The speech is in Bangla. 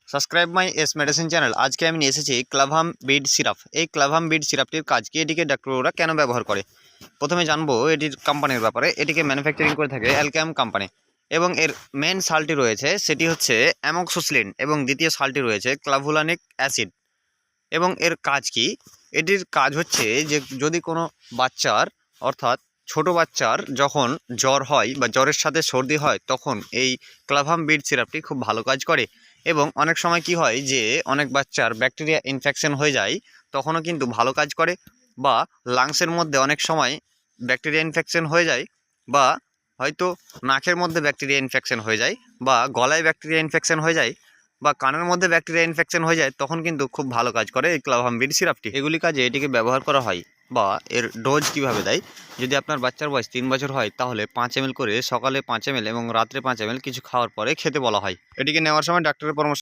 Subscribe my S medicine channel. আজকে আমি নিয়ে এসেছি ক্লাভাম বিড সিরাপ। এই ক্লাভাম বিড সিরাপটির কাজ কি, এটিকে ডাক্তাররা কেন ব্যবহার করে। প্রথমে জানবো এটির কোম্পানির ব্যাপারে। এটিকে ম্যানুফ্যাকচারিং করে থাকে অ্যালকেম কোম্পানি এবং এর মেন সালটি রয়েছে সেটি হচ্ছে অ্যামোক্সিসিলিন এবং দ্বিতীয় সালটি রয়েছে ক্লাভুলানিক অ্যাসিড। এবং এর কাজ কি, এটির কাজ হচ্ছে যে যদি কোনো বাচ্চার অর্থাৎ ছোট বাচ্চার যখন জ্বর হয় বা জ্বরের সাথে সর্দি হয় তখন এই ক্লাভাম বিড সিরাপটি খুব ভালো কাজ করে। এবং অনেক সময় কি হয় যে অনেক বাচ্চার ব্যাকটেরিয়া ইনফেকশন হয়ে যায়, তখনও কিন্তু ভালো কাজ করে। বা লাংসের মধ্যে অনেক সময় ব্যাকটেরিয়া ইনফেকশন হয়ে যায়, বা হয়তো নাকের মধ্যে ব্যাকটেরিয়া ইনফেকশন হয়ে যায়, বা গলায় ব্যাকটেরিয়া ইনফেকশন হয়ে যায়, বা কানের মধ্যে ব্যাকটেরিয়া ইনফেকশন হয়ে যায়, তখন কিন্তু খুব ভালো কাজ করে এই ক্লাভামবিড সিরাপটি। এগুলি কাজে এটিকে ব্যবহার করা হয়। বা এর ডোজ কিভাবে দেয়, যদি আপনার বাচ্চার বয়স 3 বছর হয় তাহলে 5 ml করে সকালে 5 ml এবং রাত্রে 5 ml কিছু খাওয়ার পরে খেতে বলা হয়। এটিকে নেওয়ার সময় ডাক্তারের পরামর্শ